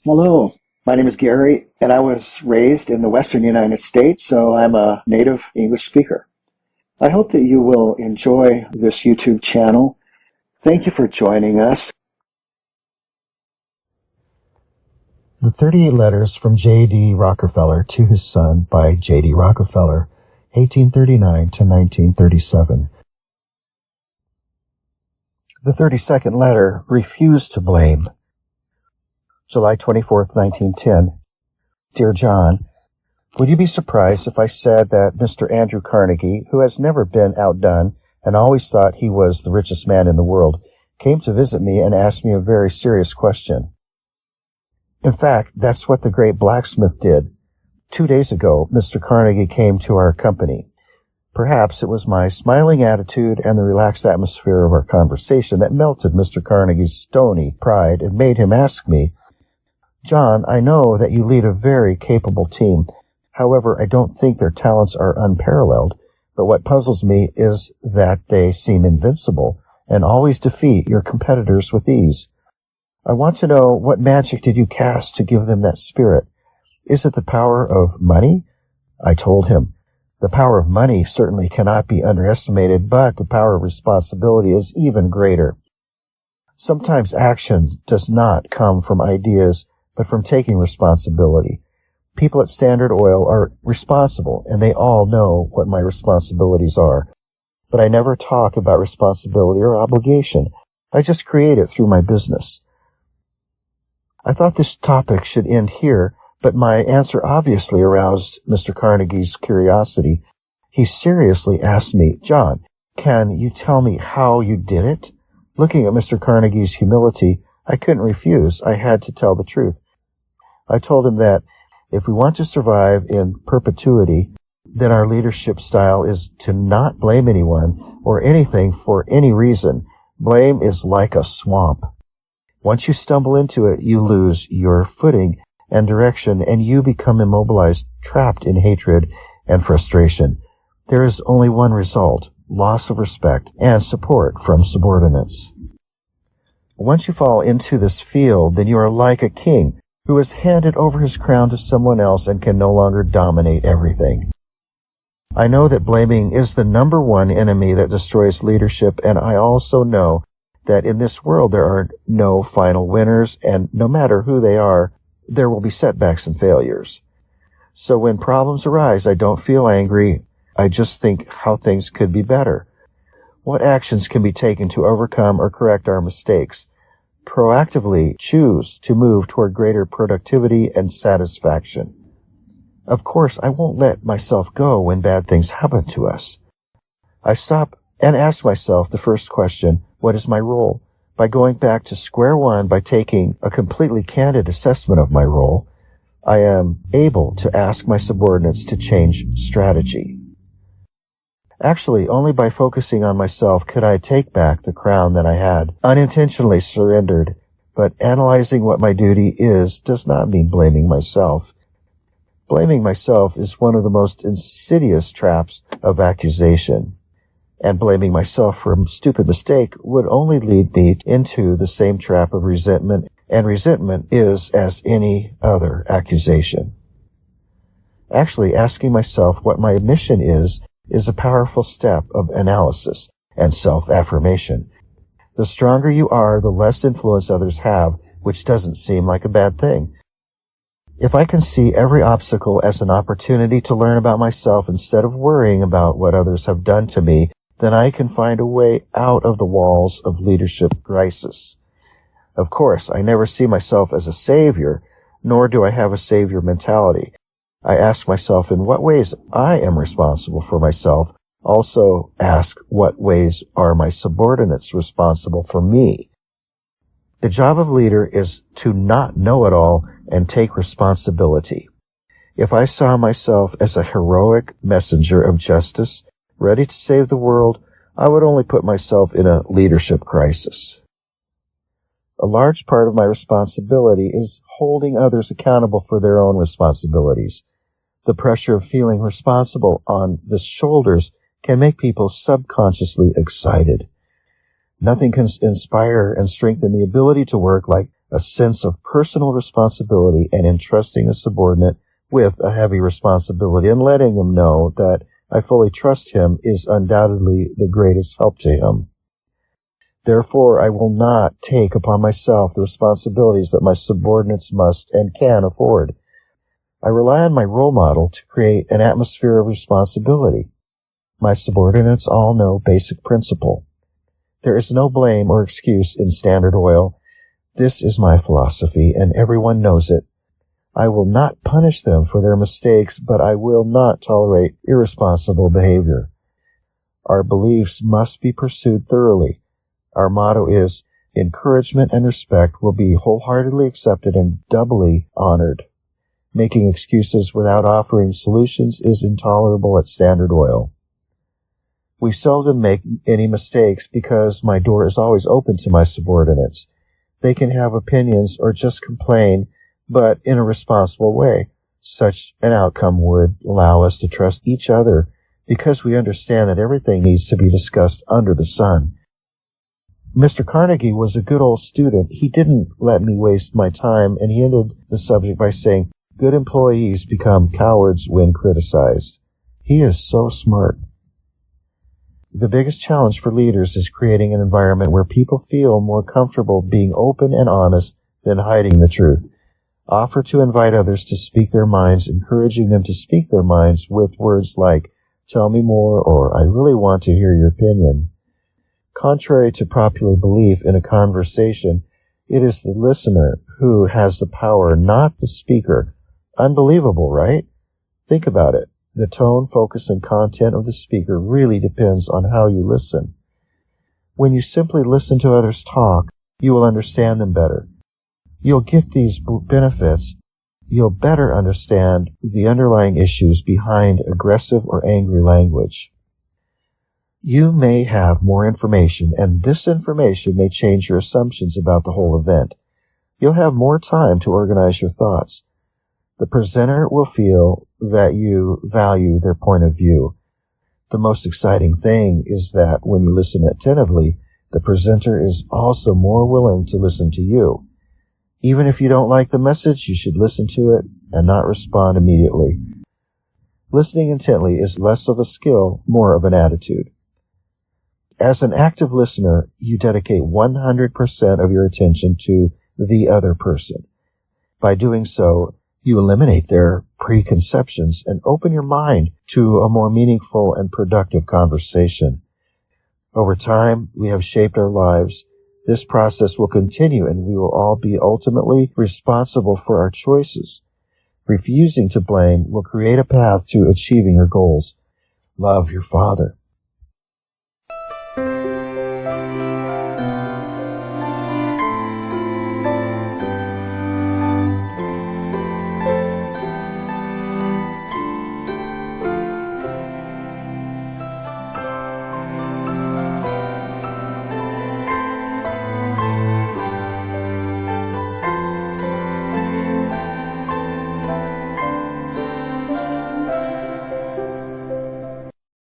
Hello, my name is Gary, and I was raised in the Western United States, so I'm a native English speaker. I hope that you will enjoy this YouTube channel. Thank you for joining us. The 38 Letters from J.D. Rockefeller to His Son by J.D. Rockefeller, 1839 to 1937. The 32nd letter, Refuse to Blame. July 24th, 1910. Dear John, would you be surprised if I said that Mr. Andrew Carnegie, who has never been outdone and always thought he was the richest man in the world, came to visit me and asked me a very serious question? In fact, that's what the great blacksmith did. 2 days ago, Mr. Carnegie came to our company. Perhaps it was my smiling attitude and the relaxed atmosphere of our conversation that melted Mr. Carnegie's stony pride and made him ask me, John, I know that you lead a very capable team. However, I don't think their talents are unparalleled, but what puzzles me is that they seem invincible and always defeat your competitors with ease. I want to know, what magic did you cast to give them that spirit? Is it the power of money? I told him, the power of money certainly cannot be underestimated, but the power of responsibility is even greater. Sometimes action does not come from ideas, but from taking responsibility. People at Standard Oil are responsible, and they all know what my responsibilities are. But I never talk about responsibility or obligation. I just create it through my business. I thought this topic should end here, but my answer obviously aroused Mr. Carnegie's curiosity. He seriously asked me, John, can you tell me how you did it? Looking at Mr. Carnegie's humility, I couldn't refuse. I had to tell the truth. I told him that if we want to survive in perpetuity, then our leadership style is to not blame anyone or anything for any reason. Blame is like a swamp. Once you stumble into it, you lose your footing and direction, and you become immobilized, trapped in hatred and frustration. There is only one result: loss of respect and support from subordinates. Once you fall into this field, then you are like a king who has handed over his crown to someone else and can no longer dominate everything. I know that blaming is the number one enemy that destroys leadership, and I also know that in this world there are no final winners, and no matter who they are, there will be setbacks and failures. So when problems arise, I don't feel angry. I just think how things could be better. What actions can be taken to overcome or correct our mistakes? Proactively choose to move toward greater productivity and satisfaction. Of course, I won't let myself go when bad things happen to us. I stop and ask myself the first question, what is my role? By going back to square one, by taking a completely candid assessment of my role, I am able to ask my subordinates to change strategy. Actually, only by focusing on myself could I take back the crown that I had unintentionally surrendered, but analyzing what my duty is does not mean blaming myself. Blaming myself is one of the most insidious traps of accusation, and blaming myself for a stupid mistake would only lead me into the same trap of resentment, and resentment is as any other accusation. Actually, asking myself what my mission is a powerful step of analysis and self-affirmation. The stronger you are, the less influence others have, which doesn't seem like a bad thing. If I can see every obstacle as an opportunity to learn about myself instead of worrying about what others have done to me, then I can find a way out of the walls of leadership crisis. Of course, I never see myself as a savior, nor do I have a savior mentality. I ask myself in what ways I am responsible for myself. Also ask what ways are my subordinates responsible for me. The job of leader is to not know it all and take responsibility. If I saw myself as a heroic messenger of justice, ready to save the world, I would only put myself in a leadership crisis. A large part of my responsibility is holding others accountable for their own responsibilities. The pressure of feeling responsible on the shoulders can make people subconsciously excited. Nothing can inspire and strengthen the ability to work like a sense of personal responsibility and entrusting a subordinate with a heavy responsibility and letting him know that I fully trust him is undoubtedly the greatest help to him. Therefore, I will not take upon myself the responsibilities that my subordinates must and can afford. I rely on my role model to create an atmosphere of responsibility. My subordinates all know basic principle. There is no blame or excuse in Standard Oil. This is my philosophy, and everyone knows it. I will not punish them for their mistakes, but I will not tolerate irresponsible behavior. Our beliefs must be pursued thoroughly. Our motto is, encouragement and respect will be wholeheartedly accepted and doubly honored. Making excuses without offering solutions is intolerable at Standard Oil. We seldom make any mistakes because my door is always open to my subordinates. They can have opinions or just complain, but in a responsible way. Such an outcome would allow us to trust each other because we understand that everything needs to be discussed under the sun. Mr. Carnegie was a good old student. He didn't let me waste my time, and he ended the subject by saying, good employees become cowards when criticized. He is so smart. The biggest challenge for leaders is creating an environment where people feel more comfortable being open and honest than hiding the truth. Offer to invite others to speak their minds, encouraging them to speak their minds with words like, tell me more, or I really want to hear your opinion. Contrary to popular belief in a conversation, it is the listener who has the power, not the speaker. Unbelievable, right? Think about it. The tone, focus, and content of the speaker really depends on how you listen. When you simply listen to others talk, you will understand them better. You'll get these benefits. You'll better understand the underlying issues behind aggressive or angry language. You may have more information, and this information may change your assumptions about the whole event. You'll have more time to organize your thoughts. The presenter will feel that you value their point of view. The most exciting thing is that when you listen attentively, the presenter is also more willing to listen to you. Even if you don't like the message, you should listen to it and not respond immediately. Listening intently is less of a skill, more of an attitude. As an active listener, you dedicate 100% of your attention to the other person. By doing so, you eliminate their preconceptions and open your mind to a more meaningful and productive conversation. Over time, we have shaped our lives. This process will continue, and we will all be ultimately responsible for our choices. Refusing to blame will create a path to achieving your goals. Love your Father.